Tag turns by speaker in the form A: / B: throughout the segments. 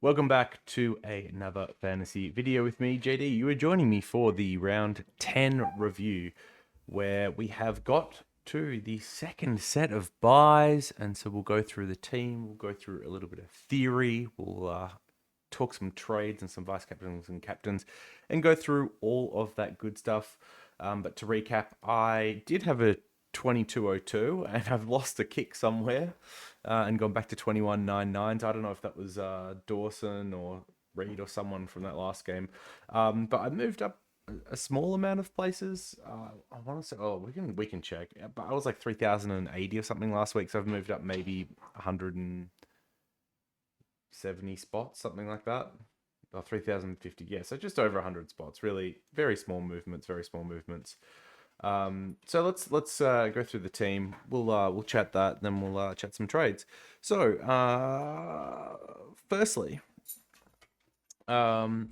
A: Welcome back to another fantasy video with me, JD. You are joining me for the round 10 review, where we have got to the second set of buys. And so we'll go through the team, we'll go through a little bit of theory, we'll talk some trades and some vice captains and captains, and go through all of that good stuff. But to recap, I did have a 2202 and I've lost a kick somewhere and gone back to 2199s. I don't know if that was Dawson or Reed or someone from that last game. But I moved up a small amount of places. I want to say, oh, we can check. But I was like 3080 or something last week, so I've moved up maybe 170 spots, something like that. Or 3050, yeah, so just over 100 spots. Really, very small movements, very small movements. So let's go through the team. We'll chat that, then we'll chat some trades. So firstly, it's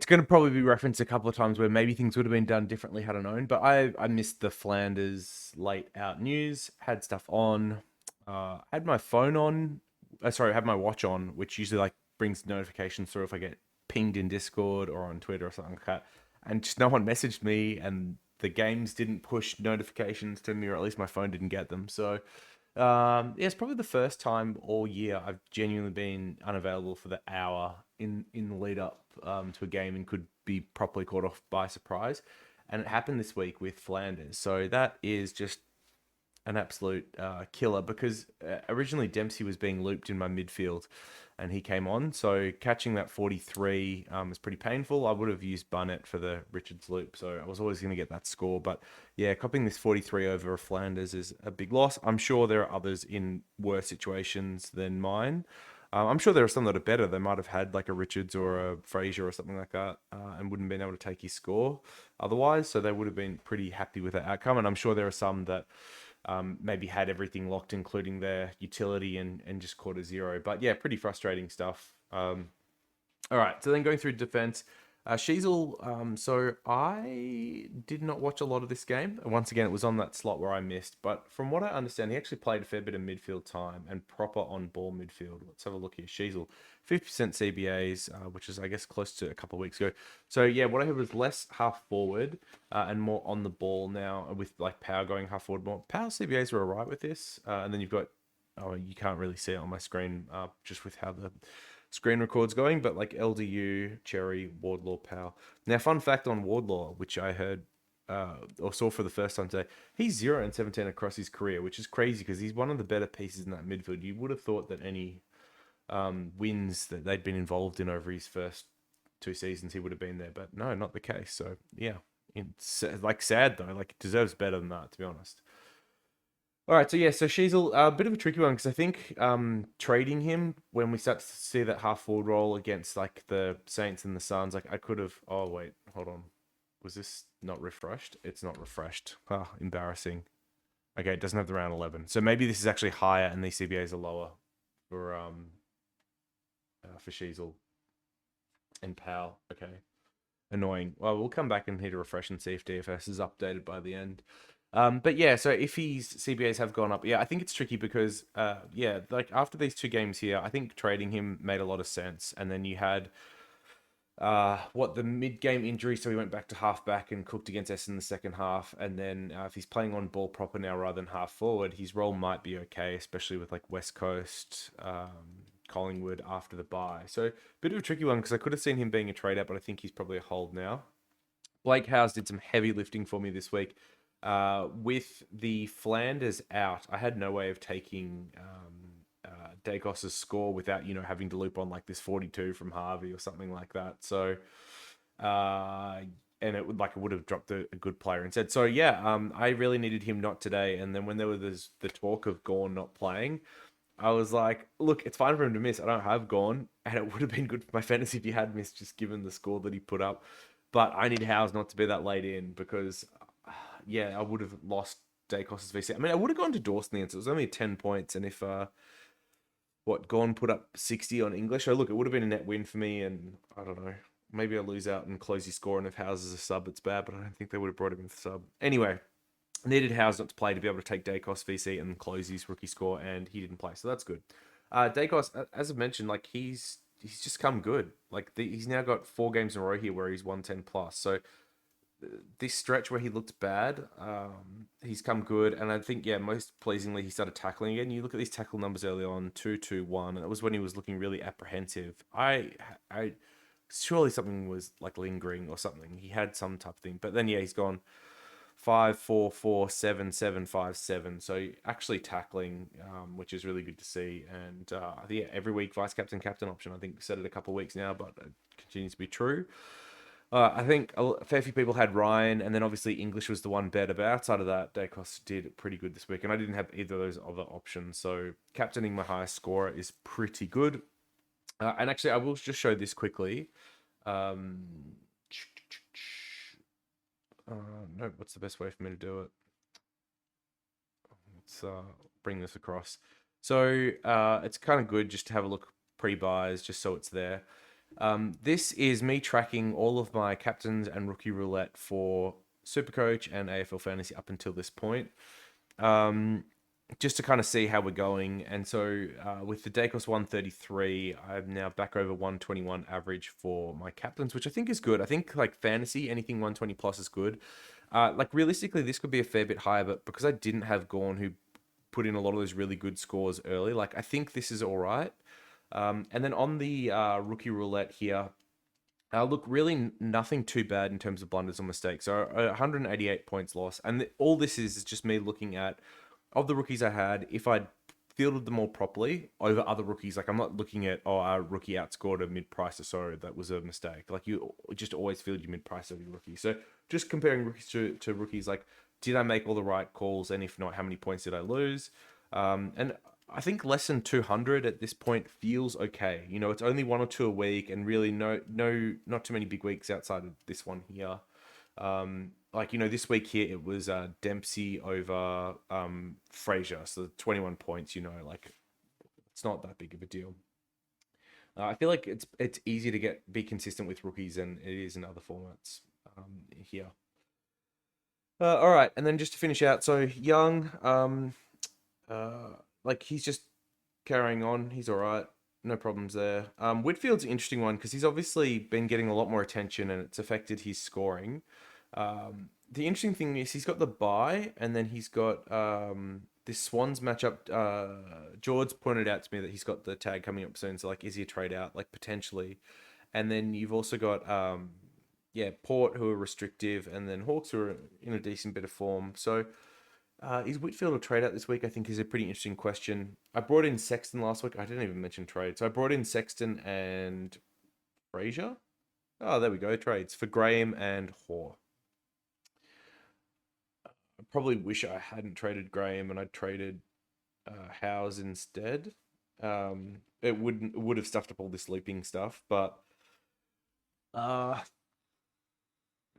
A: going to probably be referenced a couple of times where maybe things would have been done differently had I known. But I missed the Flanders late out news. Had stuff on. Had my phone on. Sorry, had my watch on, which usually like brings notifications through if I get pinged in Discord or on Twitter or something like that. And just no one messaged me, and the games didn't push notifications to me, or at least my phone didn't get them. So yeah, it's probably the first time all year I've genuinely been unavailable for the hour in the lead up to a game and could be properly caught off by surprise. And it happened this week with Flanders. So that is just an absolute killer because originally Dempsey was being looped in my midfield and he came on. So catching that 43 was pretty painful. I would have used Barnett for the Richards loop. So I was always going to get that score. But yeah, copying this 43 over a Flanders is a big loss. I'm sure there are others in worse situations than mine. I'm sure there are some that are better. They might have had like a Richards or a Fraser or something like that and wouldn't have been able to take his score otherwise. So they would have been pretty happy with that outcome. And I'm sure there are some that maybe had everything locked, including their utility, and just caught a zero. But yeah, pretty frustrating stuff. All right, so then going through defense, Sheasel. So I did not watch a lot of this game. Once again, it was on that slot where I missed. But from what I understand, he actually played a fair bit of midfield time and proper on-ball midfield. Let's have a look here. Sheasel, 50% CBAs, which is, I guess, close to a couple of weeks ago. So yeah, what I heard was less half forward and more on the ball now with like Power going half forward more. Power CBAs are all right with this. And then you've got, oh, you can't really see it on my screen just with how the screen record's going, but like LDU, Cherry, Wardlaw, Powell. Now, fun fact on Wardlaw, which I heard or saw for the first time today, he's 0 and 17 across his career, which is crazy because he's one of the better pieces in that midfield. You would have thought that any wins that they'd been involved in over his first two seasons, he would have been there, but no, not the case. So yeah, it's like sad though. Like it deserves better than that, to be honest. All right, so yeah, so Sheasel, a bit of a tricky one because I think trading him when we start to see that half forward role against like the Saints and the Suns, like I could have. Oh wait, hold on, was this not refreshed? It's not refreshed. Ah, embarrassing. Okay, it doesn't have the round 11, so maybe this is actually higher and these CBAs are lower for Sheasel and Pal. Okay, annoying. Well, we'll come back and hit a refresh and see if DFS is updated by the end. But yeah, so if his CBAs have gone up, yeah, I think it's tricky because, yeah, like after these two games here, I think trading him made a lot of sense. And then you had, the mid-game injury, so he went back to halfback and cooked against S in the second half. And then if he's playing on ball proper now rather than half forward, his role might be okay, especially with like West Coast, Collingwood after the bye. So bit of a tricky one because I could have seen him being a trade out, but I think he's probably a hold now. Blake Howes did some heavy lifting for me this week. With the Flanders out, I had no way of taking Dacos's score without having to loop on like this 42 from Harvey or something like that. So, and it would have dropped a good player instead. So yeah, I really needed him not today. And then when there was the talk of Gorn not playing, I was like, look, it's fine for him to miss. I don't have Gorn, and it would have been good for my fantasy if he had missed, just given the score that he put up. But I need Howes not to be that late in because, yeah, I would have lost Dacos's VC. I mean, I would have gone to Dawson the answer. It was only 10 points. And if, Gorn put up 60 on English, oh, look, it would have been a net win for me. And I don't know, maybe I lose out and close his score. And if Howes is a sub, it's bad, but I don't think they would have brought him in for sub. Anyway, needed Howes not to play to be able to take Dacos VC and close his rookie score, and he didn't play. So that's good. Dacos, as I mentioned, like he's just come good. Like he's now got 4 games in a row here where he's won 10 plus. So this stretch where he looked bad, he's come good, and I think most pleasingly he started tackling again. You look at these tackle numbers early on, 2-2-1, and it was when he was looking really apprehensive. I surely something was like lingering or something. He had some type of thing, but then he's gone 5-4-4-7-7-5-7. So actually tackling, which is really good to see. And every week vice captain captain option. I think we said it a couple of weeks now, but it continues to be true. I think a fair few people had Ryan, and then obviously English was the one better. But outside of that, Dacos did pretty good this week, and I didn't have either of those other options. So captaining my highest scorer is pretty good. And actually, I will just show this quickly. Um, no, what's the best way for me to do it? Let's bring this across. So it's kind of good just to have a look pre-buys, just so it's there. This is me tracking all of my captains and rookie roulette for Supercoach and AFL Fantasy up until this point. Just to kind of see how we're going. And so with the Dacos 133, I'm now back over 121 average for my captains, which I think is good. I think like fantasy, anything 120 plus is good. Like realistically, this could be a fair bit higher, but because I didn't have Gorn, who put in a lot of those really good scores early, like I think this is all right. And then on the rookie roulette here, look, really nothing too bad in terms of blunders or mistakes. So 188 points lost. And all this is just me looking at, of the rookies I had, if I'd fielded them all properly over other rookies, like I'm not looking at, our rookie outscored a mid-price, so that was a mistake. Like you just always field your mid-price over your rookie. So just comparing rookies to rookies, like did I make all the right calls? And if not, how many points did I lose? And I think less than 200 at this point feels okay. You know, it's only 1 or 2 a week, and really not too many big weeks outside of this one here. Like, you know, this week here it was Dempsey over Fraser, so 21 points. You know, like it's not that big of a deal. I feel like it's easier to be consistent with rookies than it is in other formats here. All right, and then just to finish out, so Young, like he's just carrying on. He's all right. No problems there. Whitfield's an interesting one because he's obviously been getting a lot more attention and it's affected his scoring. The interesting thing is he's got the bye and then he's got this Swans matchup. George pointed out to me that he's got the tag coming up soon. So like, is he a trade out? Like potentially. And then you've also got Port who are restrictive, and then Hawks who are in a decent bit of form. So is Whitfield a trade out this week? I think is a pretty interesting question. I brought in Sexton last week. I didn't even mention trade. So I brought in Sexton and Fraser. Oh, there we go. Trades for Graham and Hoare. I probably wish I hadn't traded Graham and I traded Howes instead. It would have stuffed up all this looping stuff, but I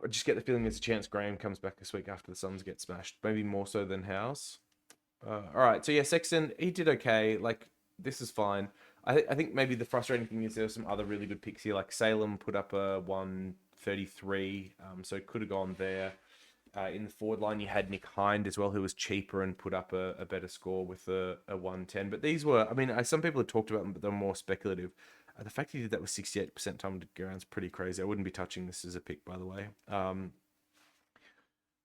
A: just get the feeling there's a chance Graham comes back this week after the Suns get smashed. Maybe more so than House. All right, so Sexton, he did okay. Like, this is fine. I think maybe the frustrating thing is there were some other really good picks here. Like Salem put up a 133, so it could have gone there. In the forward line, you had Nick Hind as well, who was cheaper and put up a better score with a 110. But these were, I mean, some people had talked about them, but they're more speculative. The fact he did that with 68% time to ground is pretty crazy. I wouldn't be touching this as a pick, by the way.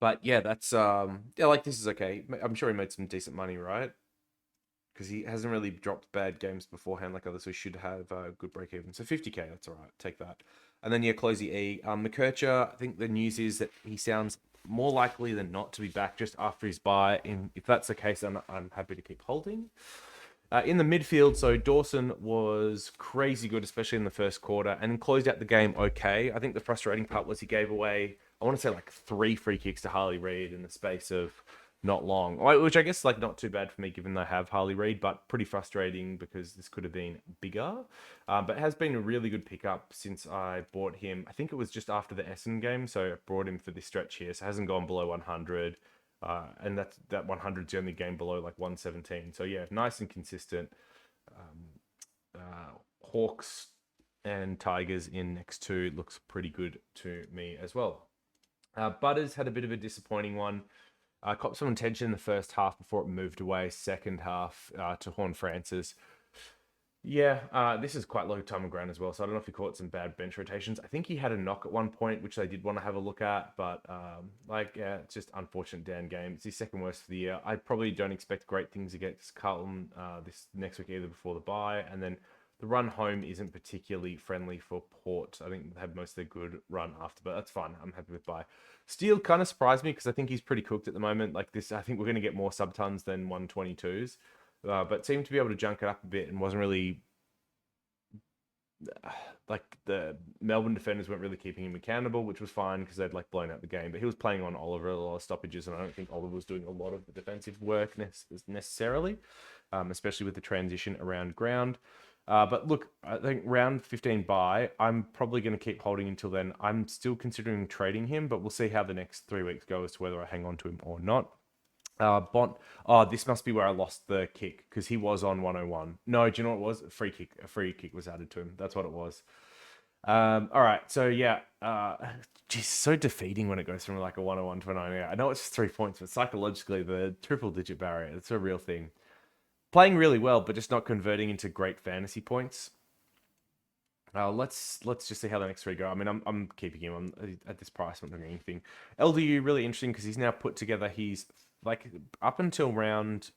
A: But yeah, that's like this is okay. I'm sure he made some decent money, right? Because he hasn't really dropped bad games beforehand like others, so he should have a good break even. So 50k, that's all right. Take that. And then Closey E. McKercher, I think the news is that he sounds more likely than not to be back just after his bye. And if that's the case, then I'm happy to keep holding. In the midfield, so Dawson was crazy good, especially in the first quarter, and closed out the game okay. I think the frustrating part was he gave away, I want to say like 3 free kicks to Harley Reid in the space of not long, which I guess like not too bad for me given I have Harley Reid, but pretty frustrating because this could have been bigger. But it has been a really good pickup since I bought him. I think it was just after the Essendon game, so I brought him for this stretch here, so it hasn't gone below 100. And that 100's the only game below like 117. So yeah, nice and consistent. Hawks and Tigers in next 2 looks pretty good to me as well. Butters had a bit of a disappointing one. Copped some attention in the first half before it moved away. Second half to Horn Francis. Yeah, this is quite low time of ground as well, so I don't know if he caught some bad bench rotations. I think he had a knock at one point, which they did want to have a look at, but yeah, it's just unfortunate down game. It's his second worst for the year. I probably don't expect great things against Carlton this next week either before the bye, and then the run home isn't particularly friendly for Port. I think they had most of their good run after, but that's fine. I'm happy with bye. Steele kind of surprised me because I think he's pretty cooked at the moment. Like this, I think we're going to get more sub tons than 122s. But seemed to be able to junk it up a bit and wasn't really like the Melbourne defenders weren't really keeping him accountable, which was fine because they'd like blown out the game. But he was playing on Oliver a lot of stoppages, and I don't think Oliver was doing a lot of the defensive work necessarily, especially with the transition around ground. But look, I think round 15 bye, I'm probably going to keep holding until then. I'm still considering trading him, but we'll see how the next 3 weeks go as to whether I hang on to him or not. Bont. Oh, this must be where I lost the kick because he was on 101. No, do you know what it was? A free kick. A free kick was added to him. That's what it was. All right. So yeah, just so defeating when it goes from like a 101 to a 98. I know it's just 3 points, but psychologically, the triple digit barrier, it's a real thing. Playing really well, but just not converting into great fantasy points. Let's just see how the next three go. I mean, I'm keeping him on at this price. I'm not doing anything. LDU really interesting because he's now put together. He's like up until round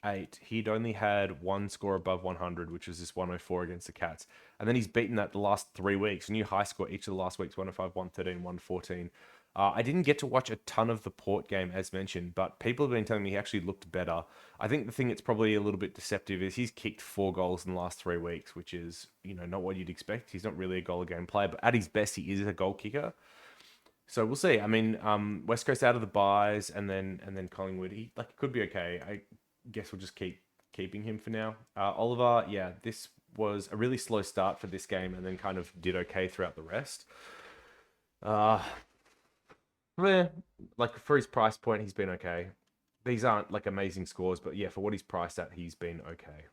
A: 8, he'd only had one score above 100, which was this 104 against the Cats, and then he's beaten that the last 3 weeks. New high score each of the last weeks: 105, 113, 114. I didn't get to watch a ton of the Port game as mentioned, but people have been telling me he actually looked better. I think the thing that's probably a little bit deceptive is he's kicked 4 goals in the last 3 weeks, which is, not what you'd expect. He's not really a goal a game player, but at his best, he is a goal kicker. So we'll see. I mean, West Coast out of the buys, and then Collingwood, he like could be okay. I guess we'll just keeping him for now. Oliver, yeah, this was a really slow start for this game, and then kind of did okay throughout the rest. Uh, yeah, like for his price point, he's been okay. These aren't like amazing scores, but yeah, for what he's priced at, he's been okay.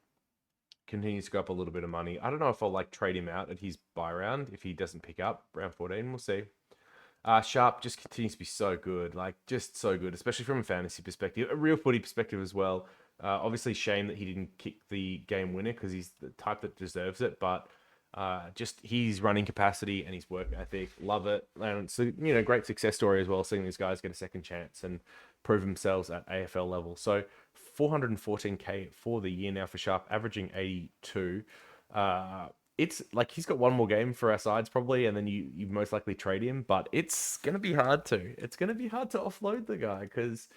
A: Continues to go up a little bit of money. I don't know if I'll like trade him out at his buy round if he doesn't pick up round 14. We'll see. Sharp just continues to be so good, like just so good, especially from a fantasy perspective, a real footy perspective as well. Obviously, shame that he didn't kick the game winner because he's the type that deserves it, but just his running capacity and his work ethic, love it. And so, great success story as well, seeing these guys get a second chance and prove themselves at AFL level. So 414K for the year now for Sharp, averaging 82. It's like he's got one more game for our sides probably, and then you most likely trade him, but it's gonna be hard to. It's gonna be hard to offload the guy because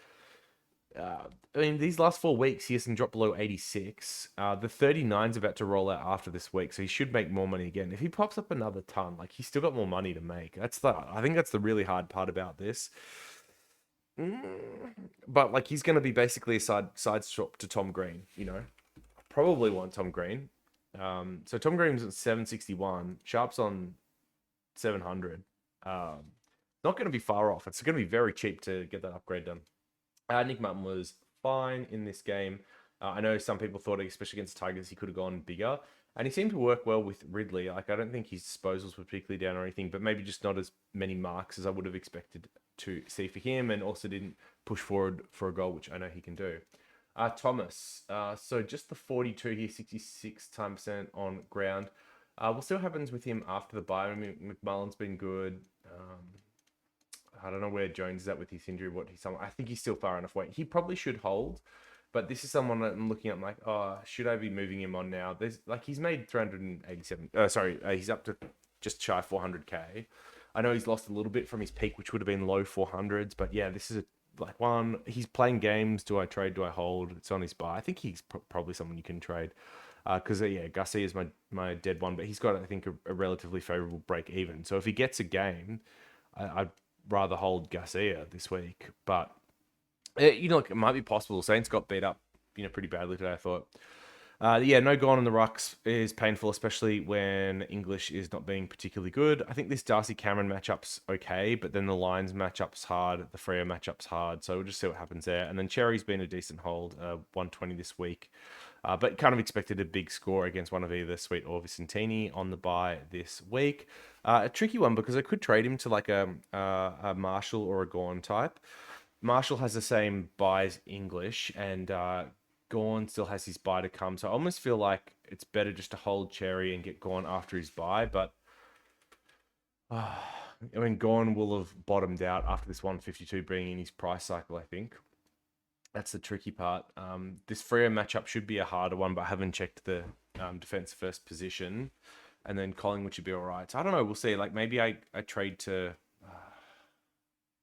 A: I mean, these last 4 weeks, he hasn't dropped below 86. The 39's about to roll out after this week, so he should make more money again. If he pops up another ton, like he's still got more money to make. I think that's the really hard part about this. But like he's going to be basically a side swap to Tom Green. Probably want Tom Green. So Tom Green's at 761. Sharp's on 700. Not going to be far off. It's going to be very cheap to get that upgrade done. Nick Mutton was fine in this game. I know some people thought, especially against Tigers, he could have gone bigger. And he seemed to work well with Ridley. Like, I don't think his disposals were particularly down or anything, but maybe just not as many marks as I would have expected to see for him, and also didn't push forward for a goal, which I know he can do. Thomas, so just the 42 here, 66% on ground. We'll see what happens with him after the bye. I mean, McMullen's been good. I don't know where Jones is at with his injury. I think he's still far enough away. He probably should hold, but this is someone that I'm looking at. I'm like, oh, should I be moving him on now? He's made 387. He's up to just shy of 400K. I know he's lost a little bit from his peak, which would have been low 400s, but yeah, this is one. He's playing games. Do I trade? Do I hold? It's on his buy. I think he's probably someone you can trade. Because Gussie is my dead one, but he's got, I think, a relatively favorable break even. So if he gets a game, I'd rather hold Garcia this week, but it might be possible. Saints got beat up, pretty badly today, I thought. No gone in the rucks is painful, especially when English is not being particularly good. I think this Darcy Cameron matchup's okay, but then the Lions matchup's hard, the Freo matchup's hard, so we'll just see what happens there. And then Cherry's been a decent hold, 120 this week. But kind of expected a big score against one of either Sweet or Vicentini on the bye this week. A tricky one because I could trade him to like a Marshall or a Gorn type. Marshall has the same buy as English, and Gorn still has his bye to come, so I almost feel like it's better just to hold Cherry and get Gorn after his bye. But I mean, Gorn will have bottomed out after this 152 being in his price cycle. I think that's the tricky part. This Freo matchup should be a harder one, but I haven't checked the defense first position, and then Collingwood should be all right. So I don't know. We'll see. Like maybe I trade to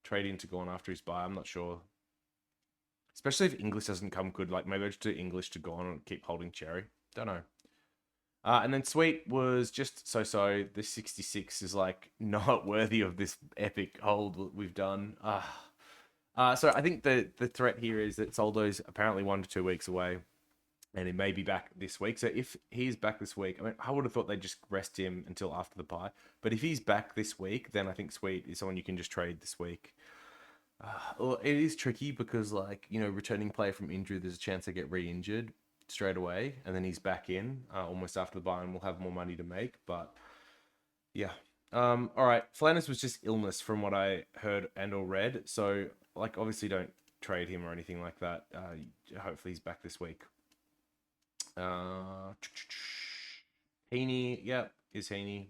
A: trade into Gorn after his bye. I'm not sure. Especially if English doesn't come good. Like maybe I just do English to Gorn and keep holding Cherry. Don't know. And then Sweet was just so. This 66 is like not worthy of this epic hold that we've done. So I think the threat here is that Soldo's apparently 1 to 2 weeks away, and he may be back this week. So if he's back this week, I mean, I would have thought they'd just rest him until after the bye. But if he's back this week, then I think Sweet is someone you can just trade this week. Well, it is tricky because, like, returning player from injury, there's a chance they get re-injured straight away, and then he's back in almost after the buy, and we'll have more money to make. But yeah, all right. Flanders was just illness from what I heard and or read. So, like, obviously, don't trade him or anything like that. Hopefully, he's back this week. Heaney, yep, is Heaney.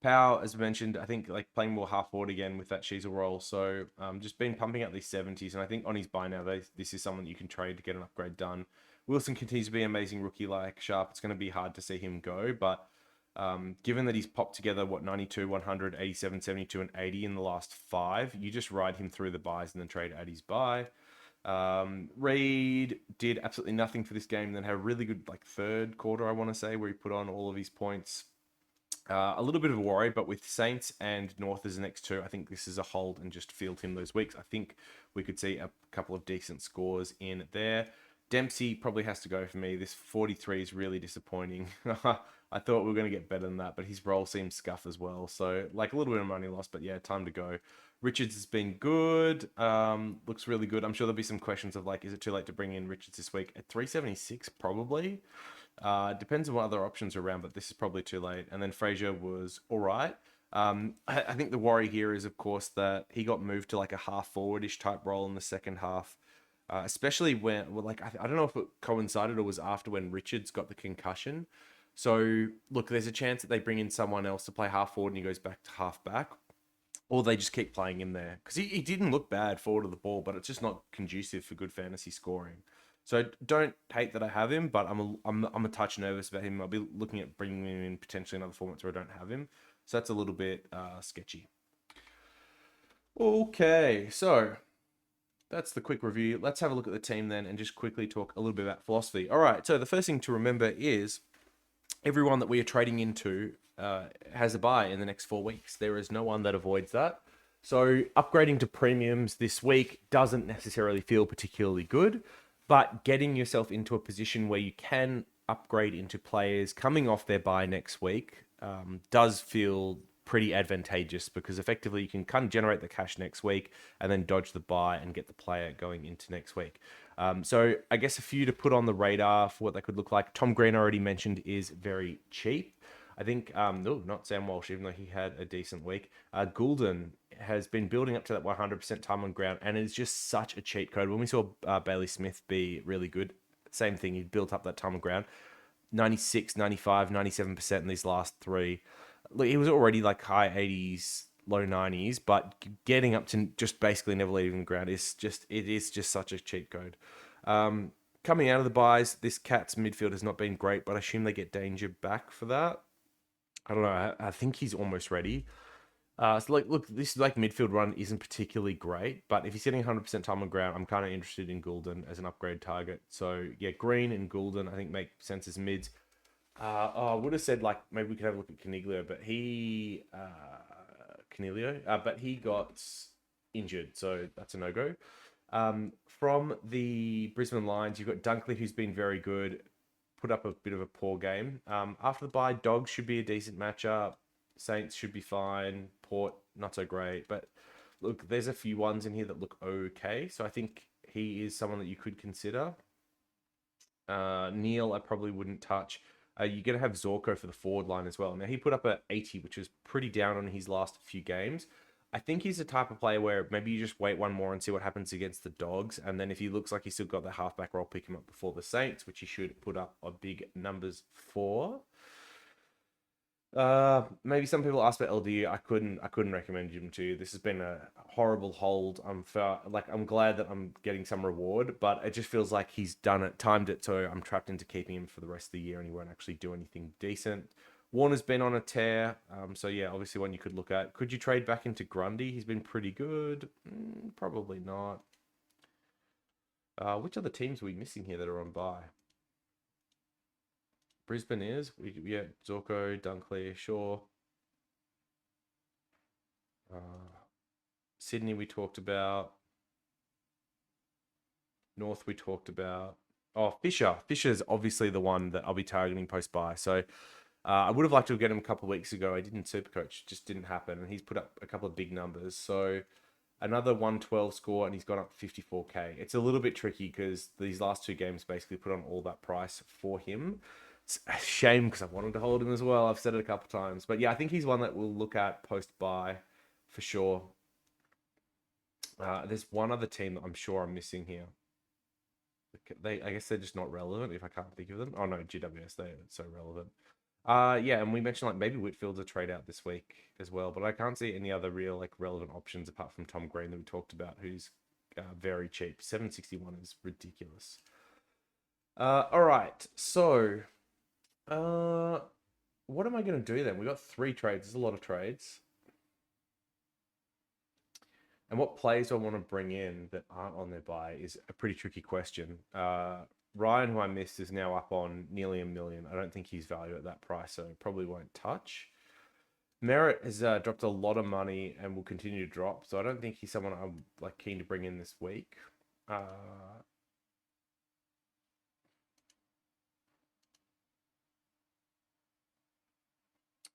A: Powell, as mentioned, I think like playing more half forward again with that Sheasel role. So just been pumping out these 70s. And I think on his buy now, this is someone that you can trade to get an upgrade done. Wilson continues to be an amazing rookie like Sharp. It's going to be hard to see him go. But given that he's popped together, 92, 100, 87, 72, and 80 in the last 5, you just ride him through the buys and then trade at his buy. Reed did absolutely nothing for this game and then had a really good like third quarter, I want to say, where he put on all of his points. A little bit of a worry, but with Saints and North as the next 2, I think this is a hold and just field him those weeks. I think we could see a couple of decent scores in there. Dempsey probably has to go for me. This 43 is really disappointing. I thought we were going to get better than that, but his role seems scuff as well. So, like, a little bit of money lost, but yeah, time to go. Richards has been good. Looks really good. I'm sure there'll be some questions of, like, is it too late to bring in Richards this week? At 376, probably. Depends on what other options are around, but this is probably too late. And then Fraser was all right. I think the worry here is, of course, that he got moved to like a half forward-ish type role in the second half, especially when, well, like, I don't know if it coincided or was after when Richards got the concussion. So, look, there's a chance that they bring in someone else to play half forward and he goes back to half back, or they just keep playing him there because he didn't look bad forward of the ball, but it's just not conducive for good fantasy scoring. So don't hate that I have him, but I'm a touch nervous about him. I'll be looking at bringing him in potentially in other formats where I don't have him. So that's a little bit sketchy. Okay, so that's the quick review. Let's have a look at the team then and just quickly talk a little bit about philosophy. All right, so the first thing to remember is everyone that we are trading into has a buy in the next 4 weeks. There is no one that avoids that. So upgrading to premiums this week doesn't necessarily feel particularly good. But getting yourself into a position where you can upgrade into players coming off their bye next week does feel pretty advantageous because effectively you can kind of generate the cash next week and then dodge the buy and get the player going into next week. So I guess a few to put on the radar for what they could look like. Tom Green, I already mentioned, is very cheap. I think, not Sam Walsh, even though he had a decent week. Goulden has been building up to that 100% time on ground, and it's just such a cheat code. When we saw Bailey Smith be really good, same thing, he built up that time on ground. 96, 95, 97% in these last 3. Look, he was already like high 80s, low 90s, but getting up to just basically never leaving the ground is just such a cheat code. Coming out of the buys, this Cats midfield has not been great, but I assume they get Danger back for that. I don't know. I think he's almost ready. So like, look, this like midfield run isn't particularly great, but if he's getting 100% time on ground, I'm kind of interested in Goulden as an upgrade target. So yeah, Green and Goulden I think make sense as mids. I would have said like maybe we could have a look at Caniglio, but he got injured, so that's a no go. From the Brisbane Lions, you've got Dunkley, who's been very good, put up a bit of a poor game. After the bye, Dogs should be a decent matchup. Saints should be fine. Port, not so great. But look, there's a few ones in here that look okay. So I think he is someone that you could consider. Neil, I probably wouldn't touch. You're going to have Zorko for the forward line as well. Now, he put up a 80, which is pretty down on his last few games. I think he's the type of player where maybe you just wait one more and see what happens against the Dogs, and then if he looks like he's still got the halfback role, pick him up before the Saints, which he should put up on big numbers for. Maybe some people asked about LD. I couldn't recommend him to you. This has been a horrible hold. I'm glad that I'm getting some reward, but it just feels like he's done it, timed it, so I'm trapped into keeping him for the rest of the year, and he won't actually do anything decent. Warner's been on a tear, so yeah, obviously one you could look at. Could you trade back into Grundy? He's been pretty good. Probably not. Which other teams are we missing here that are on bye? Brisbane is. Yeah, Zorko, Dunkley, Shaw. Sydney we talked about. North we talked about. Oh, Fisher. Fisher's obviously the one that I'll be targeting post buy. So I would have liked to get him a couple of weeks ago. I didn't Supercoach, just didn't happen, and he's put up a couple of big numbers. So another 112 score, and he's gone up 54k. It's a little bit tricky because these last two games basically put on all that price for him. It's a shame because I wanted to hold him as well. I've said it a couple of times, but yeah, I think he's one that we'll look at post buy for sure. There's one other team that I'm sure I'm missing here. I guess they're just not relevant if I can't think of them. Oh no, GWS, they're so relevant. Yeah, and we mentioned like maybe Whitfield's a trade out this week as well, but I can't see any other real like relevant options apart from Tom Green that we talked about, who's very cheap. 761 is ridiculous. All right, so what am I going to do then? We got 3 trades. There's a lot of trades. And what players do I want to bring in that aren't on their buy is a pretty tricky question. Ryan, who I missed, is now up on nearly $1 million. I don't think he's valued at that price, so probably won't touch. Merritt has dropped a lot of money and will continue to drop, so I don't think he's someone I'm like keen to bring in this week.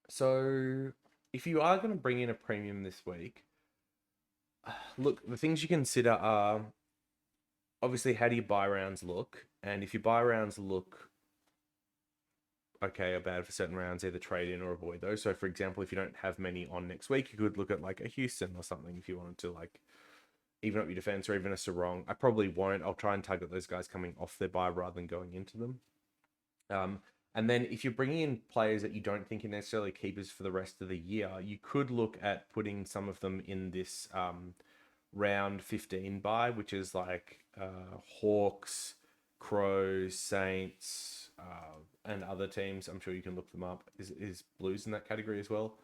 A: So if you are going to bring in a premium this week, look, the things you consider are obviously how do your buy rounds look, and if your buy rounds look okay or bad for certain rounds, either trade in or avoid those. So for example, if you don't have many on next week, you could look at like a Houston or something if you wanted to like even up your defense, or even a Sarong. I probably won't. I'll try and target those guys coming off their buy rather than going into them. And then if you're bringing in players that you don't think are necessarily keepers for the rest of the year, you could look at putting some of them in this round 15 buy, which is like Hawks, Crows, Saints, and other teams. I'm sure you can look them up. Is Blues in that category as well?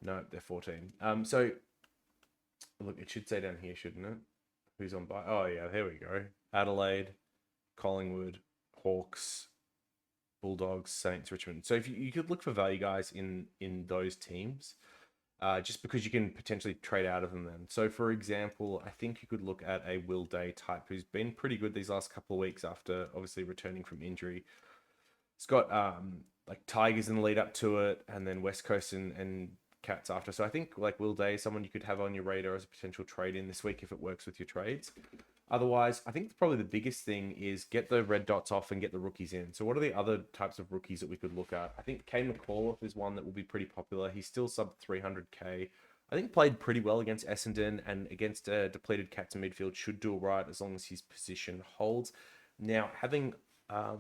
A: No, they're 14. So look, it should say down here, shouldn't it? Who's on buy? Oh yeah, there we go. Adelaide, Collingwood, Hawks, Bulldogs, Saints, Richmond. So if you could look for value guys in those teams, just because you can potentially trade out of them then. So for example, I think you could look at a Will Day type who's been pretty good these last couple of weeks after obviously returning from injury. It's got like Tigers in the lead up to it, and then West Coast and Cats after. So I think like Will Day is someone you could have on your radar as a potential trade in this week if it works with your trades. Otherwise, I think probably the biggest thing is get the red dots off and get the rookies in. So what are the other types of rookies that we could look at? I think Kane McAuliffe is one that will be pretty popular. He's still sub 300k. I think played pretty well against Essendon, and against a depleted Cats in midfield should do all right as long as his position holds. Now, having I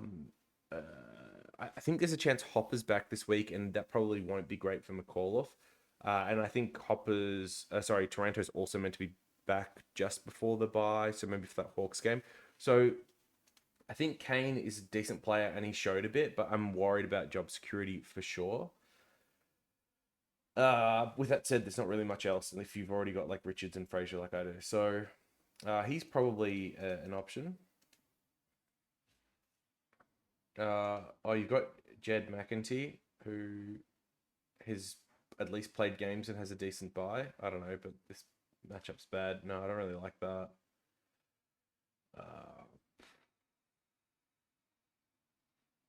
A: think there's a chance Hopper's back this week, and that probably won't be great for McAuliffe. And I think Toronto's also meant to be back just before the bye, so maybe for that Hawks game. So I think Kane is a decent player and he showed a bit, but I'm worried about job security for sure. With that said, there's not really much else if you've already got like Richards and Fraser like I do. So he's probably an option. You've got Jed McEntee, who has at least played games and has a decent buy. I don't know, but this matchup's bad. No, I don't really like that.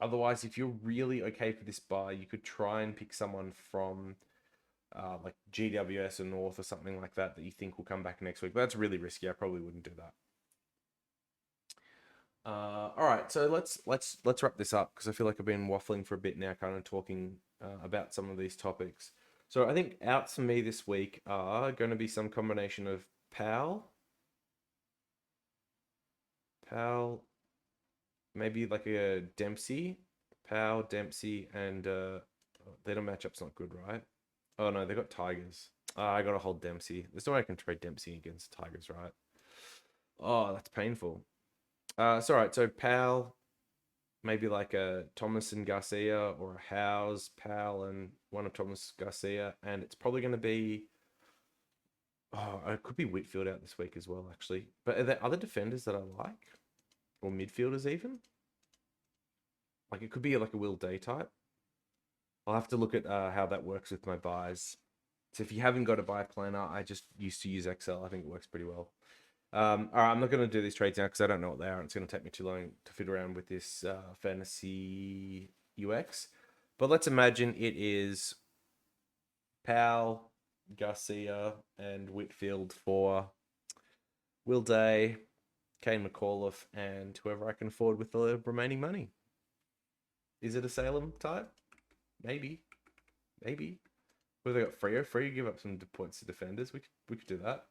A: Otherwise, if you're really okay for this buy, you could try and pick someone from like GWS or North or something like that that you think will come back next week. But that's really risky. I probably wouldn't do that. All right, so let's wrap this up because I feel like I've been waffling for a bit now, kind of talking about some of these topics. So I think outs for me this week are going to be some combination of Pal, maybe like a Dempsey, Pal, Dempsey, and their matchup's not good, right? Oh no, they got Tigers. I gotta hold Dempsey. There's no way I can trade Dempsey against Tigers, right? Oh, that's painful. It's all right. So Pal, maybe like a Thomas and Garcia, or a Howes, Pal, and one of Thomas Garcia, and it's probably going to be. Oh, it could be Whitfield out this week as well, actually. But are there other defenders that I like, or midfielders even? Like it could be like a Will Day type. I'll have to look at how that works with my buys. So if you haven't got a buy planner, I just used to use Excel. I think it works pretty well. All right, I'm not going to do these trades now because I don't know what they are. It's going to take me too long to fit around with this fantasy UX. But let's imagine it is Powell, Garcia, and Whitfield for Will Day, Kane McAuliffe, and whoever I can afford with the remaining money. Is it a Salem type? Maybe. Maybe. Where they got Freo? Freo give up some points to defenders. We could do that.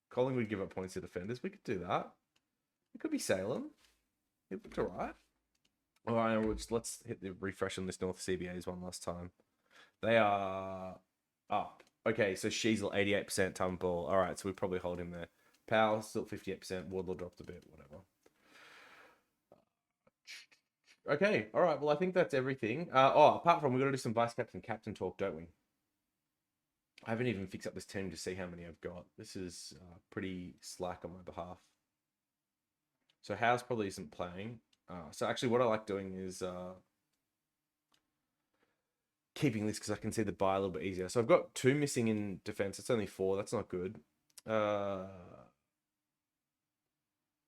A: Collingwood give up points to defenders. We could do that. It could be Salem. It looked alright. All right, let's hit the refresh on this North CBAs one last time. They are up. Okay, so Sheasel 88%, Tom Ball. All right, so we probably hold him there. Powell still 58%. Wardlaw dropped a bit. Whatever. Okay, all right. Well, I think that's everything. Apart from we got to do some vice captain talk, don't we? I haven't even fixed up this team to see how many I've got. This is pretty slack on my behalf. So House probably isn't playing. So actually, what I like doing is keeping this because I can see the buy a little bit easier. So I've got 2 missing in defense. It's only 4. That's not good.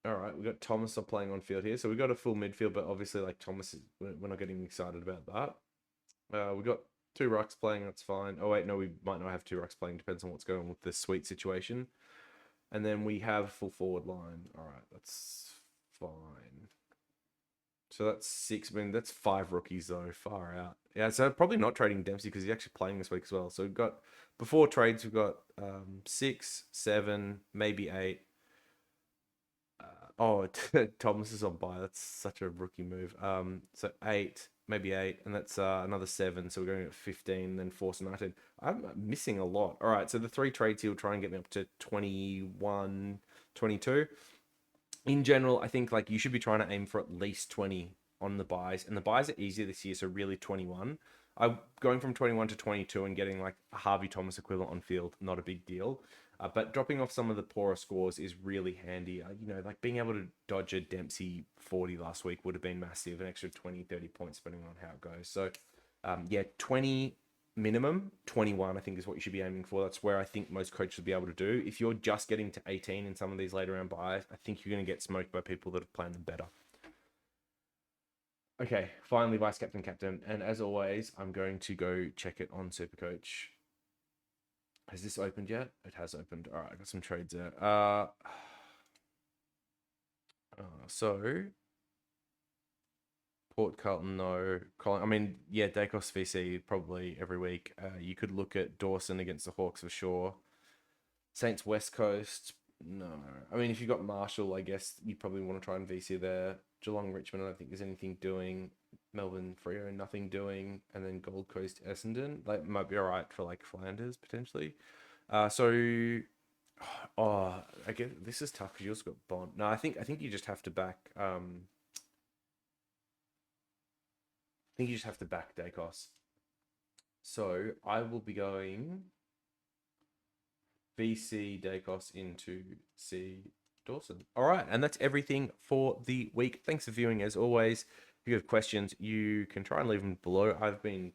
A: All right, we got Thomas not playing on field here, so we got a full midfield, but obviously, like Thomas, we're not getting excited about that. We got 2 rucks playing. That's fine. Oh wait, no, we might not have 2 rucks playing. Depends on what's going on with the sweet situation. And then we have full forward line. All right, that's fine. So that's 6. I mean, that's 5 rookies though. Far out. Yeah, so probably not trading Dempsey because he's actually playing this week as well. So we've got before trades, we've got 6, 7, maybe 8. Thomas is on buy. That's such a rookie move. So 8, maybe 8, and that's another 7. So we're going at 15, then force 19. I'm missing a lot. All right, so the 3 trades here will try and get me up to 21, 22. In general, I think like you should be trying to aim for at least 20 on the buys, and the buys are easier this year, so really 21. I'm going from 21 to 22 and getting like a Harvey Thomas equivalent on field, not a big deal. But dropping off some of the poorer scores is really handy. Like being able to dodge a Dempsey 40 last week would have been massive, an extra 20, 30 points depending on how it goes. So, yeah, 20 minimum, 21 I think is what you should be aiming for. That's where I think most coaches will be able to do. If you're just getting to 18 in some of these later round buys, I think you're going to get smoked by people that have planned them better. Okay, finally, vice captain. And as always, I'm going to go check it on Supercoach. Has this opened yet? It has opened. All right, I got some trades there. So Port Carlton, no. Colin, I mean, yeah, Dacos VC probably every week. You could look at Dawson against the Hawks for sure. Saints West Coast, no. I mean, if you got Marshall, I guess you probably want to try and VC there. Geelong Richmond, I don't think there's anything doing. Melbourne Freo, nothing doing. And then Gold Coast Essendon, like might be all right for like Flanders potentially. I guess this is tough because you also got Bond. No, I think you just have to back. I think you just have to back Dacos. So I will be going VC Dacos into C Dawson. All right, and that's everything for the week. Thanks for viewing as always. If you have questions, you can try and leave them below. I've been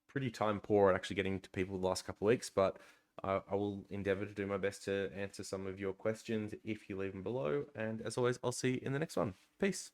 A: pretty time poor at actually getting to people the last couple of weeks, but I will endeavor to do my best to answer some of your questions if you leave them below. And as always, I'll see you in the next one. Peace.